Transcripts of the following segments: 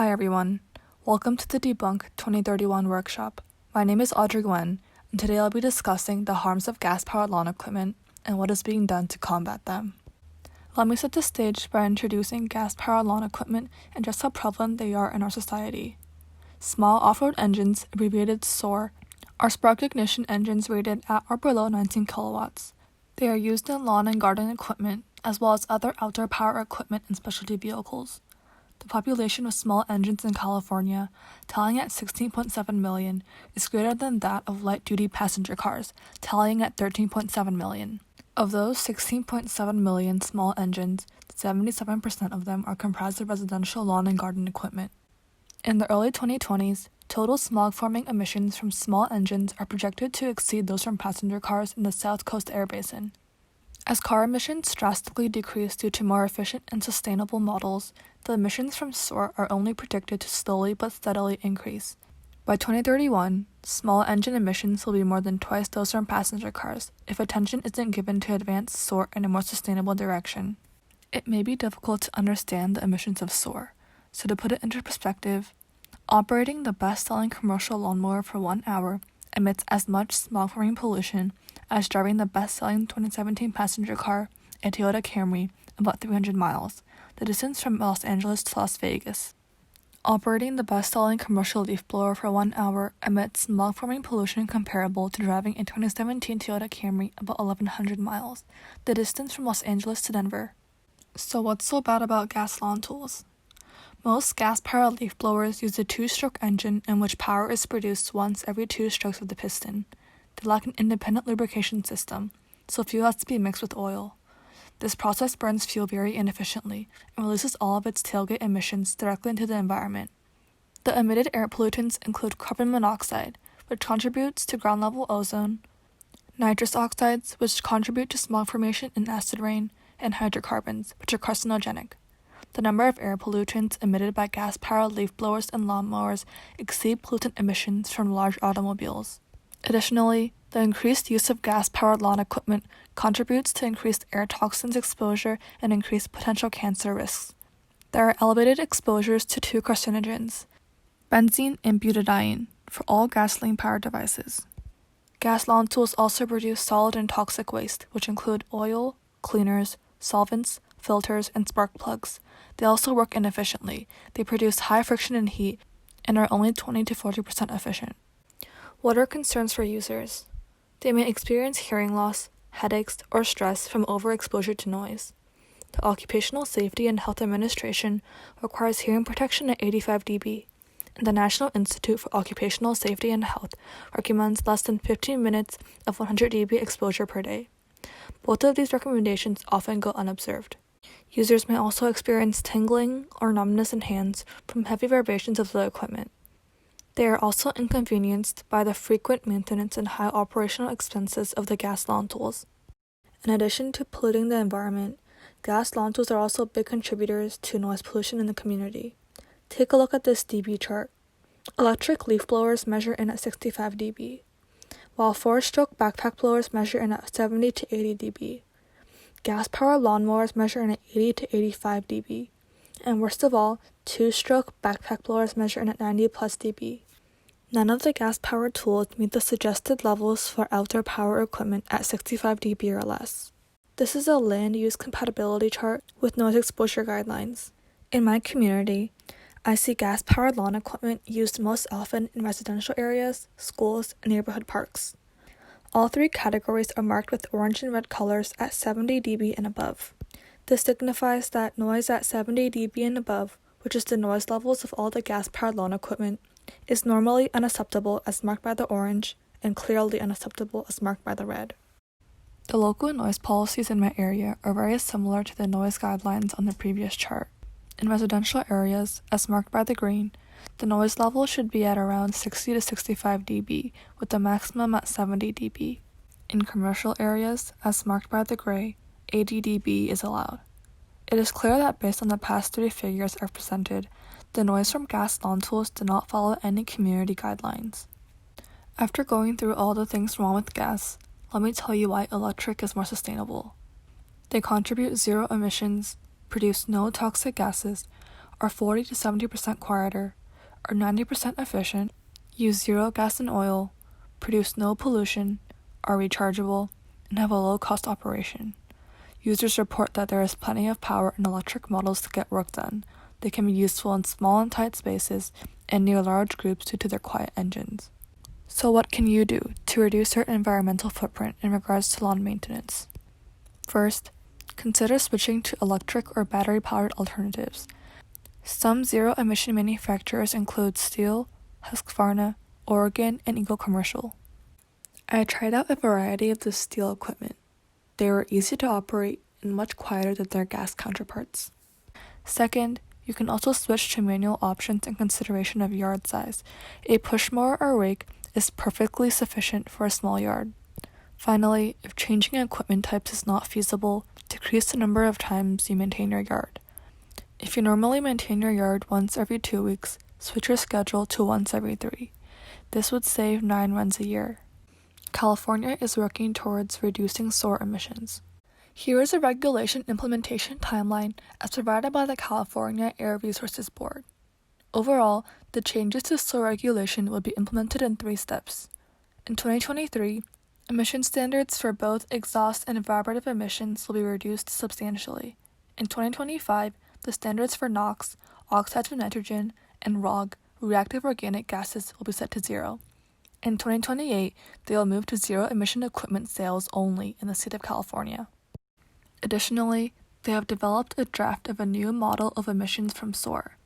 Hi everyone, welcome to the Debunk 2031 workshop. My name is Audrey Gwen, and today I'll be discussing the harms of gas-powered lawn equipment and what is being done to combat them. Let me set the stage by introducing gas-powered lawn equipment and just how prevalent they are in our society. Small off-road engines, abbreviated SOAR, are spark ignition engines rated at or below 19 kilowatts. They are used in lawn and garden equipment, as well as other outdoor power equipment and specialty vehicles. The population of small engines in California, tallying at 16.7 million, is greater than that of light-duty passenger cars, tallying at 13.7 million. Of those 16.7 million small engines, 77% of them are comprised of residential lawn and garden equipment. In the early 2020s, total smog-forming emissions from small engines are projected to exceed those from passenger cars in the South Coast Air Basin. As car emissions drastically decrease due to more efficient and sustainable models, the emissions from SOAR are only predicted to slowly but steadily increase. By 2031, small engine emissions will be more than twice those from passenger cars if attention isn't given to advance SOAR in a more sustainable direction. It may be difficult to understand the emissions of SOAR, so to put it into perspective, operating the best-selling commercial lawnmower for 1 hour emits as much smog-forming pollution as driving the best-selling 2017 passenger car, a Toyota Camry, about 300 miles, the distance from Los Angeles to Las Vegas. Operating the best-selling commercial leaf blower for 1 hour emits smog-forming pollution comparable to driving a 2017 Toyota Camry about 1,100 miles, the distance from Los Angeles to Denver. So what's so bad about gas lawn tools? Most gas-powered leaf blowers use a 2-stroke engine in which power is produced once every 2 strokes of the piston. They lack an independent lubrication system, so fuel has to be mixed with oil. This process burns fuel very inefficiently and releases all of its tailgate emissions directly into the environment. The emitted air pollutants include carbon monoxide, which contributes to ground-level ozone, nitrous oxides, which contribute to smog formation and acid rain, and hydrocarbons, which are carcinogenic. The number of air pollutants emitted by gas-powered leaf blowers and lawnmowers exceed pollutant emissions from large automobiles. Additionally, the increased use of gas-powered lawn equipment contributes to increased air toxins exposure and increased potential cancer risks. There are elevated exposures to 2 carcinogens, benzene and butadiene, for all gasoline-powered devices. Gas lawn tools also produce solid and toxic waste, which include oil, cleaners, solvents, filters, and spark plugs. They also work inefficiently. They produce high friction and heat and are only 20 to 40% efficient. What are concerns for users? They may experience hearing loss, headaches, or stress from overexposure to noise. The Occupational Safety and Health Administration requires hearing protection at 85 dB, and the National Institute for Occupational Safety and Health recommends less than 15 minutes of 100 dB exposure per day. Both of these recommendations often go unobserved. Users may also experience tingling or numbness in hands from heavy vibrations of the equipment. They are also inconvenienced by the frequent maintenance and high operational expenses of the gas lawn tools. In addition to polluting the environment, gas lawn tools are also big contributors to noise pollution in the community. Take a look at this dB chart. Electric leaf blowers measure in at 65 dB, while 4-stroke backpack blowers measure in at 70 to 80 dB. Gas-powered lawnmowers measure in at 80 to 85 dB. And worst of all, 2-stroke backpack blowers measure in at 90 plus dB. None of the gas-powered tools meet the suggested levels for outdoor power equipment at 65 dB or less. This is a land use compatibility chart with noise exposure guidelines. In my community, I see gas-powered lawn equipment used most often in residential areas, schools, and neighborhood parks. All 3 categories are marked with orange and red colors at 70 dB and above. This signifies that noise at 70 dB and above, which is the noise levels of all the gas-powered lawn equipment, is normally unacceptable as marked by the orange and clearly unacceptable as marked by the red. The local noise policies in my area are very similar to the noise guidelines on the previous chart. In residential areas, as marked by the green, the noise level should be at around 60 to 65 dB, with the maximum at 70 dB. In commercial areas, as marked by the gray, 80 dB is allowed. It is clear that based on the past 3 figures I've presented, the noise from gas lawn tools do not follow any community guidelines. After going through all the things wrong with gas, let me tell you why electric is more sustainable. They contribute 0 emissions, produce no toxic gases, are 40 to 70% quieter, are 90% efficient, use zero gas and oil, produce no pollution, are rechargeable, and have a low-cost operation. Users report that there is plenty of power in electric models to get work done. They can be useful in small and tight spaces and near large groups due to their quiet engines. So what can you do to reduce your environmental footprint in regards to lawn maintenance? First, consider switching to electric or battery-powered alternatives. Some zero-emission manufacturers include Stihl, Husqvarna, Oregon, and Eagle Commercial. I tried out a variety of the Stihl equipment. They were easy to operate and much quieter than their gas counterparts. Second, you can also switch to manual options in consideration of yard size. A push mower or rake is perfectly sufficient for a small yard. Finally, if changing equipment types is not feasible, decrease the number of times you maintain your yard. If you normally maintain your yard once every 2 weeks, switch your schedule to once every 3. This would save 9 runs a year. California is working towards reducing SOAR emissions. Here is a regulation implementation timeline as provided by the California Air Resources Board. Overall, the changes to SOAR regulation will be implemented in 3 steps. In 2023, emission standards for both exhaust and evaporative emissions will be reduced substantially. In 2025, the standards for NOx, oxides of nitrogen, and ROG, reactive organic gases, will be set to 0. In 2028, they will move to zero-emission equipment sales only in the state of California. Additionally, they have developed a draft of a new model of emissions from SOAR.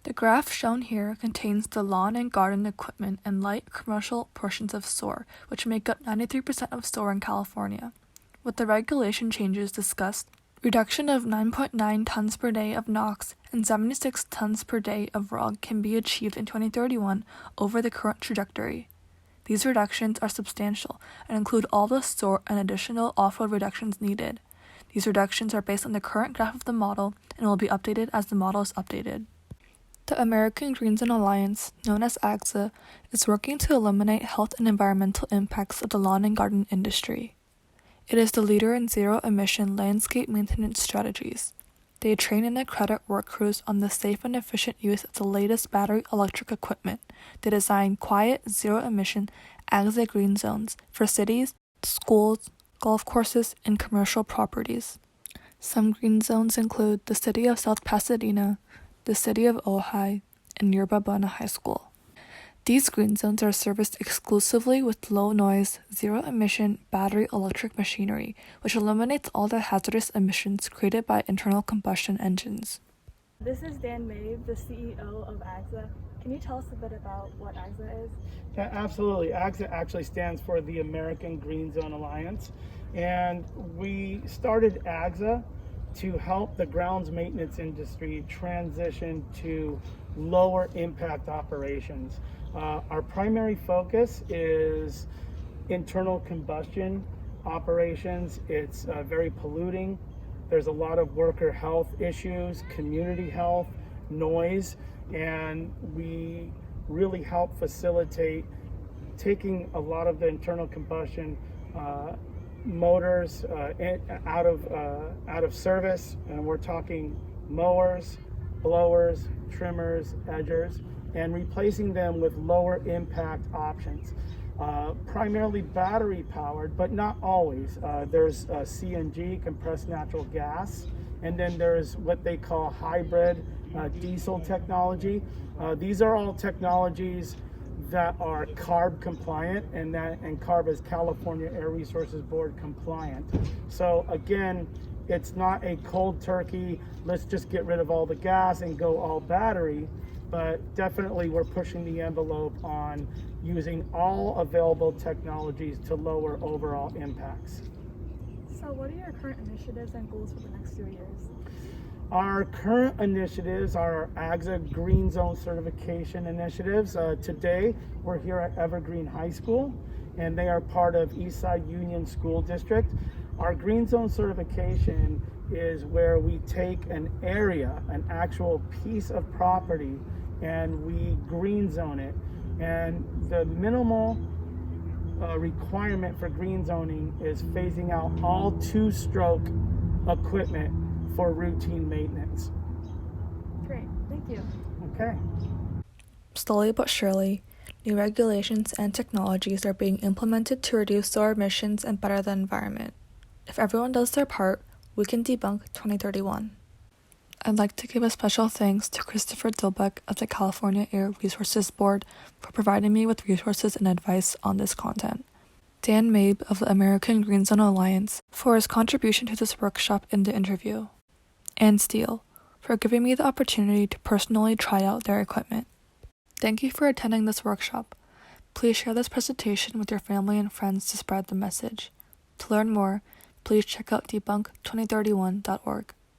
The graph shown here contains the lawn and garden equipment and light commercial portions of SOAR, which make up 93% of SOAR in California. With the regulation changes discussed, reduction of 9.9 tons per day of NOx and 76 tons per day of ROG can be achieved in 2031 over the current trajectory. These reductions are substantial and include all the SOAR and additional off-road reductions needed. These reductions are based on the current graph of the model and will be updated as the model is updated. The American Green Zone Alliance, known as AGZA, is working to eliminate health and environmental impacts of the lawn and garden industry. It is the leader in zero-emission landscape maintenance strategies. They train and accredit work crews on the safe and efficient use of the latest battery electric equipment. They design quiet, zero-emission AGZA green zones for cities, schools, golf courses, and commercial properties. Some green zones include the city of South Pasadena, the city of Ojai, and Yerba Buena High School. These green zones are serviced exclusively with low-noise, zero-emission battery electric machinery, which eliminates all the hazardous emissions created by internal combustion engines. This is Dan Mabe, the CEO of AGZA. Can you tell us a bit about what AGZA is? Yeah, absolutely. AGZA actually stands for the American Green Zone Alliance, and we started AGZA to help the grounds maintenance industry transition to lower impact operations. Our primary focus is internal combustion operations. It's very polluting. There's a lot of worker health issues, community health, noise, and we really help facilitate taking a lot of the internal combustion motors out of service, and we're talking mowers, blowers, trimmers, edgers, and replacing them with lower impact options. Primarily battery powered, but not always. There's CNG, compressed natural gas, and then there's what they call hybrid diesel technology. These are all technologies that are CARB compliant, and CARB is California Air Resources Board compliant. So again, it's not a cold turkey, let's just get rid of all the gas and go all battery, but definitely we're pushing the envelope on using all available technologies to lower overall impacts. So what are your current initiatives and goals for the next few years? Our current initiatives are AGZA Green Zone certification initiatives. Today, we're here at Evergreen High School, and they are part of Eastside Union School District. Our Green Zone certification is where we take an area, an actual piece of property, and we green zone it. And the minimal requirement for green zoning is phasing out all two-stroke equipment for routine maintenance. Great, thank you. you. Okay. Slowly but surely, new regulations and technologies are being implemented to reduce our emissions and better the environment. If everyone does their part, we can debunk 2031. I'd like to give a special thanks to Christopher Dilbeck of the California Air Resources Board for providing me with resources and advice on this content. Dan Mabe of the American Green Zone Alliance for his contribution to this workshop in the interview. And Steele for giving me the opportunity to personally try out their equipment. Thank you for attending this workshop. Please share this presentation with your family and friends to spread the message. To learn more, please check out debunk2031.org.